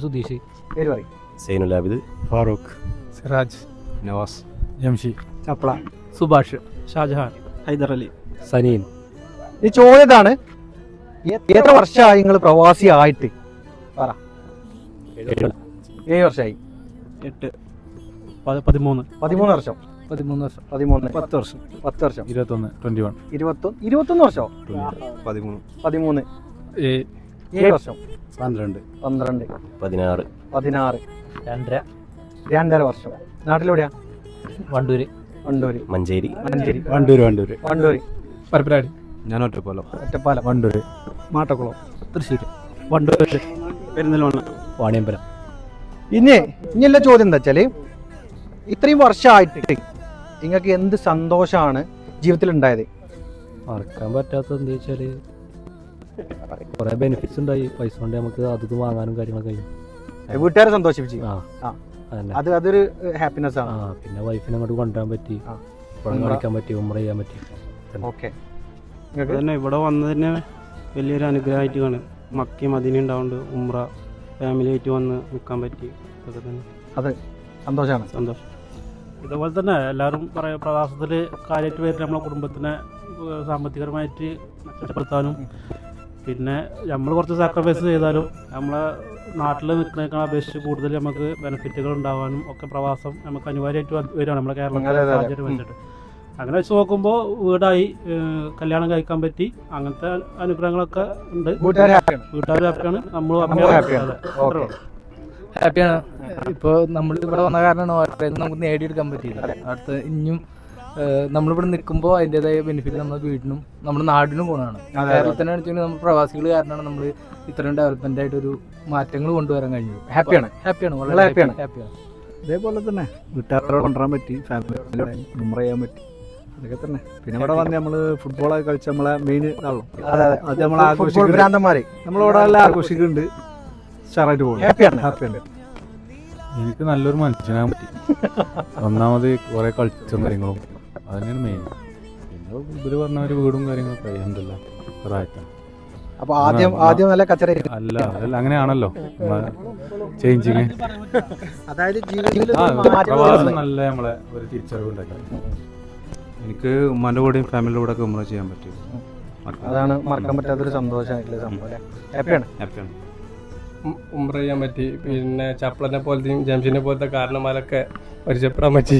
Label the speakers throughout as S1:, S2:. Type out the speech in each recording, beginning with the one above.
S1: സുധീഷ്.
S2: പേര് പറയും.
S3: സൈനുൽ ആബിദ്,
S4: ഫാറൂഖ്,
S1: സിറാജ്,
S4: നവാസ്, ജംഷി,
S1: ചപ്ല, സുഭാഷ്, ഷാജഹാൻ,
S4: ഹൈദർ അലി,
S3: സനീൻ.
S2: ഈ ചോദ്യതാണ്, എത്ര വർഷമായി നിങ്ങൾ പ്രവാസി ആയിട്ട്? പറ. 7 വർഷമായി.
S4: 8, 13,
S2: 13 വർഷം.
S1: 13 വർഷം.
S2: 13,
S4: 10 വർഷം,
S2: 10 വർഷം.
S4: 21, 21,
S2: 21 വർഷം.
S4: 13,
S2: 13, 7 വർഷം.
S4: 12,
S2: 12,
S3: 16,
S2: 16,
S1: 2.5
S2: 2.5 വർഷം. നാട്ടിലെവിടെയാ?
S1: വണ്ടൂര്,
S3: മഞ്ചേരി,
S4: വണ്ടൂര്,
S1: പരപ്പരാടി,
S4: ഞാൻ ഒറ്റപ്പാലം,
S2: വണ്ടൂര്,
S4: മാട്ടക്കുളം,
S1: തൃശ്ശൂർ,
S4: വണ്ടൂര്, പെരിന്തൽമണ്ണ,
S1: വാണിയമ്പലം.
S2: ഇനിയുള്ള ചോദ്യം എന്താ വെച്ചാല്, ഇത്രയും വർഷമായിട്ട് നിങ്ങൾക്ക് എന്ത് സന്തോഷമാണ് ജീവിതത്തിൽ ഉണ്ടായത്?
S1: മറക്കാൻ പറ്റാത്തത് എന്താ വെച്ചാല് കുറെ ബെനിഫിറ്റ്സ് ഉണ്ടായി. പൈസ കൊണ്ട് നമുക്ക് അത് വാങ്ങാനും കാര്യങ്ങളൊക്കെ കഴിയും.
S2: വീട്ടുകാരെ സന്തോഷിപ്പിച്ചു.
S1: അതന്നെ.
S2: അതൊരു ഹാപ്പിനെസ് ആണ്.
S1: പിന്നെ വൈഫിനെ അങ്ങോട്ട് കൊണ്ടുവരാൻ പറ്റി, കളിക്കാൻ പറ്റി, ഉംറ ചെയ്യാൻ പറ്റി.
S2: ഓക്കെ.
S5: തന്നെ ഇവിടെ വന്നതന്നെ വലിയൊരു അനുഗ്രഹമായിട്ട് കാണും. മക്കയും മദീന ഉണ്ടാവുന്നുണ്ട്, ഉംറ ഫാമിലി ആയിട്ട് വന്ന് നിൽക്കാൻ പറ്റി. അതൊക്കെ തന്നെ
S2: അത് സന്തോഷമാണ്.
S5: സന്തോഷം. ഇതുപോലെ തന്നെ എല്ലാവരും പ്രവാസത്തിൽ കാര്യമായിട്ട് വരുന്ന നമ്മളെ കുടുംബത്തിനെ സാമ്പത്തികപരമായിട്ട് മെച്ചപ്പെടുത്താനും, പിന്നെ നമ്മൾ കുറച്ച് സാക്രിഫൈസ് ചെയ്താലും നമ്മളെ നാട്ടിൽ നിൽക്കുന്നതിനേക്കാൾ അപേക്ഷിച്ച് കൂടുതൽ നമുക്ക് ബെനിഫിറ്റുകൾ ഉണ്ടാകാനും ഒക്കെ പ്രവാസം നമുക്ക് അനിവാര്യമായിട്ട് വരികയാണ് നമ്മുടെ കേരളത്തിലെ സാഹചര്യം വെച്ചിട്ട്. അങ്ങനെ വെച്ച് നോക്കുമ്പോൾ വീടായി, കല്യാണം കഴിക്കാൻ പറ്റി, അങ്ങനത്തെ അനുഗ്രഹങ്ങളൊക്കെ ഉണ്ട്.
S2: വീട്ടുകാർ
S5: ഹാപ്പിയാണ്, നമ്മൾ
S1: ഹാപ്പിയാണ്. ഇപ്പോൾ നമ്മൾ ഇവിടെ വന്ന കാരണമാണ് നമുക്ക് നേടിയെടുക്കാൻ പറ്റിയില്ല. അടുത്ത് ഇനിയും നമ്മളിവിടെ നിൽക്കുമ്പോൾ അതിൻ്റെതായ ബെനിഫിറ്റ് നമ്മുടെ വീടിനും നമ്മുടെ നാടിനും ഗുണമാണ്. കേരളത്തിനെ വെച്ചിട്ടുണ്ടെങ്കിൽ നമ്മൾ പ്രവാസികൾ കാരണമാണ് നമ്മൾ ഇത്രയും ഡെവലപ്മെന്റ് ആയിട്ടൊരു മാറ്റങ്ങൾ കൊണ്ടുവരാൻ കഴിഞ്ഞത്. ഹാപ്പിയാണ്, വളരെ ഹാപ്പിയാണ്.
S4: ഇതേപോലെ തന്നെ വീട്ടുകാരോട് കൊണ്ടുവരാൻ പറ്റി, ഫാമിലിയോടെ ഉംറ ചെയ്യാൻ പറ്റി, അതൊക്കെ തന്നെ. പിന്നെ ഇവിടെ വന്ന് നമ്മള് ഫുട്ബോളൊക്കെ കളിച്ച് നമ്മളെ മെയിൻ ഇതാണല്ലോ, അത് നമ്മളെ
S2: ഭ്രാന്തന്മാരെ
S4: നമ്മളിവിടെ എല്ലാം ആഘോഷിക്കുന്നുണ്ട്. ഉഷാറായിട്ട് പോകും. ഹാപ്പിയാണ്. എനിക്ക് നല്ലൊരു മനുഷ്യനാകാൻ പറ്റി. ഒന്നാമത് കുറെ കൾച്ചറും കാര്യങ്ങളും അതന്നെയാണ് മെയിൻ. പിന്നെ ഇവര് പറഞ്ഞ ഒരു വീടും കാര്യങ്ങളൊക്കെ അൽഹംദുലില്ലാ റാഹത്താണ്.
S2: അപ്പൊ ആദ്യം നല്ല കച്ചറ
S4: അല്ല, അതല്ല അങ്ങനെയാണല്ലോ ചേഞ്ചിങ്.
S2: അതായത്
S4: പ്രവാസം നല്ല നമ്മളെ ഒരു തിരിച്ചറിവ് ഉണ്ടാക്കി. എനിക്ക് ഉമ്മാൻ്റെ കൂടെയും ഫാമിലിയുടെ കൂടെ ഒക്കെ ഉംറ ചെയ്യാൻ പറ്റും.
S2: അതാണ് മറക്കാൻ പറ്റാത്തൊരു സന്തോഷമായിട്ടുള്ള സംഭവം. ഹാപ്പിയാണ്.
S6: ഉംറ ചെയ്യാൻ പറ്റി. പിന്നെ ചപ്ലനെ പോലത്തെയും ജംഷീനെ പോലത്തെ കാരണന്മാരൊക്കെ പരിചയപ്പെടാൻ പറ്റി.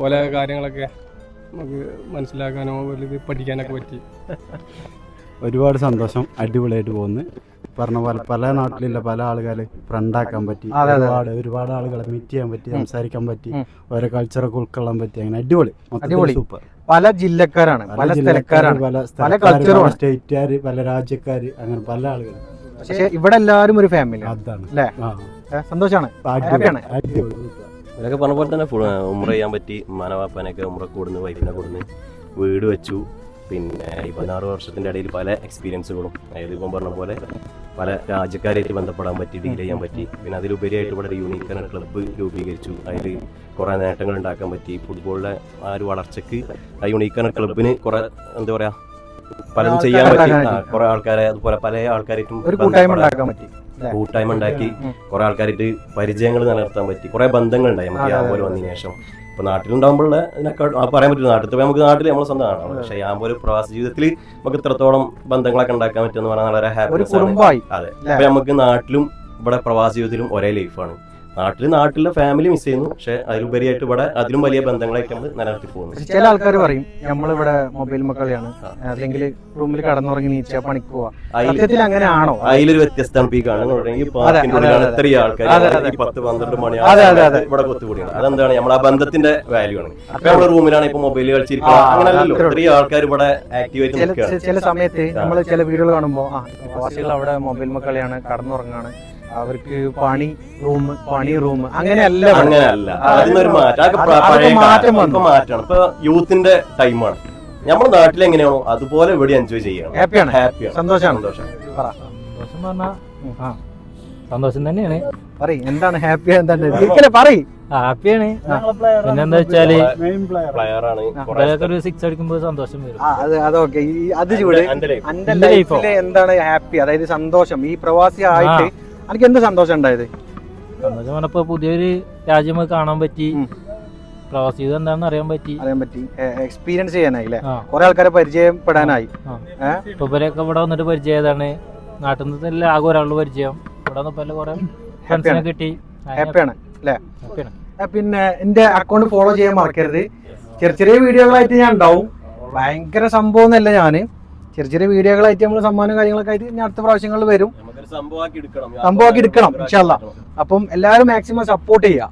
S6: പല കാര്യങ്ങളൊക്കെ നമുക്ക് മനസ്സിലാക്കാനോ വലിയ പഠിക്കാനൊക്കെ പറ്റി.
S4: ഒരുപാട് സന്തോഷം. അടിപൊളിയായിട്ട് പോകുന്നു. പറഞ്ഞ പോലെ പല നാട്ടിലുള്ള പല ആളുകളെ ഫ്രണ്ടാക്കാൻ പറ്റി, ഒരുപാട് ആളുകളെ മീറ്റ് ചെയ്യാൻ പറ്റി, സംസാരിക്കാൻ പറ്റി, ഓരോ കൾച്ചറൊക്കെ ഉൾക്കൊള്ളാൻ പറ്റി. അങ്ങനെ അടിപൊളി സൂപ്പർ.
S2: പല ജില്ലക്കാരാണ്, പല സ്ഥലക്കാരാണ്, പല കൾച്ചറും,
S4: സ്റ്റേറ്റുകാര്, പല രാജ്യക്കാര്, അങ്ങനെ പല ആളുകൾ.
S2: പക്ഷെ ഇവിടെ എല്ലാവരും ഒരു ഫാമിലി.
S4: അതാണ്
S2: അല്ലേ? സന്തോഷാണ്.
S3: ഇവരൊക്കെ പറഞ്ഞ പോലെ തന്നെ ഉംറ ചെയ്യാൻ പറ്റി. മാനവാപ്പനൊക്കെ ഉംറ കൂടുന്നു, വൈഫിനെ കൂടുന്നു, വീട് വെച്ചു. പിന്നെ ഈ 16 വർഷത്തിൻ്റെ ഇടയിൽ പല എക്സ്പീരിയൻസുകളും, അതായത് ഇപ്പം പറഞ്ഞ പോലെ പല രാജ്യക്കാരായിട്ട് ബന്ധപ്പെടാൻ പറ്റി, ഡീൽ ചെയ്യാൻ പറ്റി. പിന്നെ അതിലുപരിയായിട്ട് ഇവിടെ ഒരു യൂണീക്കാன ക്ലബ്ബ് രൂപീകരിച്ചു. അതിൽ കുറേ നേട്ടങ്ങൾ ഉണ്ടാക്കാൻ പറ്റി. ഫുട്ബോളിലെ ആ ഒരു വളർച്ചയ്ക്ക് ആ യൂണീക്കാன ക്ലബ്ബിന് കുറേ എന്താ പറയുക പലതും ചെയ്യാൻ പറ്റി. കുറെ ആൾക്കാരെ അതുപോലെ പല ആൾക്കാരായിട്ടും കൂട്ടായ്മ ഉണ്ടാക്കി, കുറെ ആൾക്കാരായിട്ട് പരിചയങ്ങൾ നിലനിർത്താൻ പറ്റി. കുറെ ബന്ധങ്ങൾ ഉണ്ടായി നമുക്ക് യാപോലെ വന്നതിന് ശേഷം. ഇപ്പൊ നാട്ടിലുണ്ടാകുമ്പോൾ പറയാൻ പറ്റില്ല, നാട്ടിൽ നമുക്ക് നാട്ടിൽ നമ്മൾ സ്വന്തമാണ്. പക്ഷെ യാപോലെ പ്രവാസ ജീവിതത്തിൽ നമുക്ക് ഇത്രത്തോളം ബന്ധങ്ങളൊക്കെ ഉണ്ടാക്കാൻ പറ്റുമെന്ന് പറഞ്ഞാൽ വളരെ ഹാപ്പിനെസ് ആണ്. അതെ, അപ്പൊ നമുക്ക് നാട്ടിലും ഇവിടെ പ്രവാസ ജീവിതത്തിലും ഒരേ ലൈഫാണ്. നാട്ടിലെ ഫാമിലി മിസ് ചെയ്യുന്നു, പക്ഷെ അതിലുപരിയായിട്ട് ഇവിടെ അതിലും വലിയ ബന്ധങ്ങളായിട്ട് നമ്മൾ നിലനിർത്തി പോകുന്നു.
S2: ചില ആൾക്കാർ പറയും നമ്മളിവിടെ മൊബൈൽ മക്കളിയാണ്, അല്ലെങ്കിൽ റൂമിൽ കടന്നുറങ്ങി നീച്ച പണിക്ക് പോവാ. അങ്ങനെയാണോ?
S3: അതിലൊരു വ്യത്യസ്തമാണ്. ഈ കാണുന്നുണ്ടെങ്കിൽ പാർക്കിനുള്ളിലാണ് ഇത്രയും ആൾക്കാർ 10-12 മണി ഇവിടെ കൊത്തുകൂടിയാണ്. അതെന്താണ്? നമ്മൾ ആ ബന്ധത്തിന്റെ വാല്യൂ ആണ്. അപ്പൊ നമ്മുടെ റൂമിലാണ് ഇപ്പൊ മൊബൈൽ കളിച്ചിരിക്കുന്നത്, അങ്ങനെയല്ലല്ലോ. ഇത്രയും ആൾക്കാർ ഇവിടെ ആക്റ്റീവായിട്ട്
S2: ചില സമയത്ത് നമ്മൾ ചില വീഡിയോകൾ കാണുമ്പോൾ പ്രവാസികൾ അവിടെ മൊബൈൽ മക്കളിയാണ്, കടന്നുറങ്ങാണ്, അവർക്ക് പണി റൂം അങ്ങനെയല്ല.
S3: അതിനൊരു മാറ്റമാണ്. ഇപ്പൊ യൂത്തിന്റെ ടൈമാണ്. നമ്മുടെ നാട്ടിൽ എങ്ങനെയാണോ അതുപോലെ ഇവിടെ എൻജോയ് ചെയ്യണം.
S2: ഹാപ്പിയാണ്. സന്തോഷം
S1: സന്തോഷം തന്നെയാണ്.
S2: പറയ് എന്താണ് ഹാപ്പി? ഹാപ്പിയാണ്.
S1: പിന്നെന്താ വെച്ചാല്
S3: ഒരു
S1: 6 അടിക്കുമ്പോൾ സന്തോഷം വരും.
S2: അതൊക്കെ അത് ചൂട്. എന്റെ ലൈഫില് എന്താണ് ഹാപ്പി? അതായത് സന്തോഷം. ഈ പ്രവാസി ആയിട്ട് എനിക്ക് എന്ത് സന്തോഷം ഉണ്ടായത്?
S7: സന്തോഷം പറഞ്ഞപ്പോ പുതിയൊരു രാജ്യം കാണാൻ പറ്റി, പ്രവാസി ജീവിതം എന്താണെന്ന് അറിയാൻ പറ്റി,
S2: എക്സ്പീരിയൻസ് ചെയ്യാനായി അല്ലേ? കുറെ ആൾക്കാരെ പരിചയപ്പെടാനായി.
S7: ഇപ്പൊ ഇവരൊക്കെ ഇവിടെ വന്നിട്ട് പരിചയതാണ്. നാട്ടിൽ നിന്നല്ല ആകെ ഒരാളുടെ പരിചയം. ഇവിടെ വന്നപ്പോ കുറെ ഫ്രണ്ട്സിനെ കിട്ടി.
S2: ഹാപ്പിയാണ് അല്ലേ? പിന്നെ എന്റെ അക്കൗണ്ട് ഫോളോ ചെയ്യാൻ മറക്കരുത്. ചെറിയ വീഡിയോകളായിട്ട് ഞാൻ ഉണ്ടാവും. ഭയങ്കര സംഭവം എന്നല്ല ഞാന്, ചെറിയ വീഡിയോകളായിട്ട് നമ്മൾ സമ്മാനം കാര്യങ്ങളൊക്കെ ആയിട്ട് ഞാൻ അടുത്ത പ്രാവശ്യങ്ങളിൽ വരും. സംഭവമാക്കി എടുക്കണം ഇൻഷാ അല്ലാ. അപ്പം എല്ലാവരും മാക്സിമം സപ്പോർട്ട് ചെയ്യുക.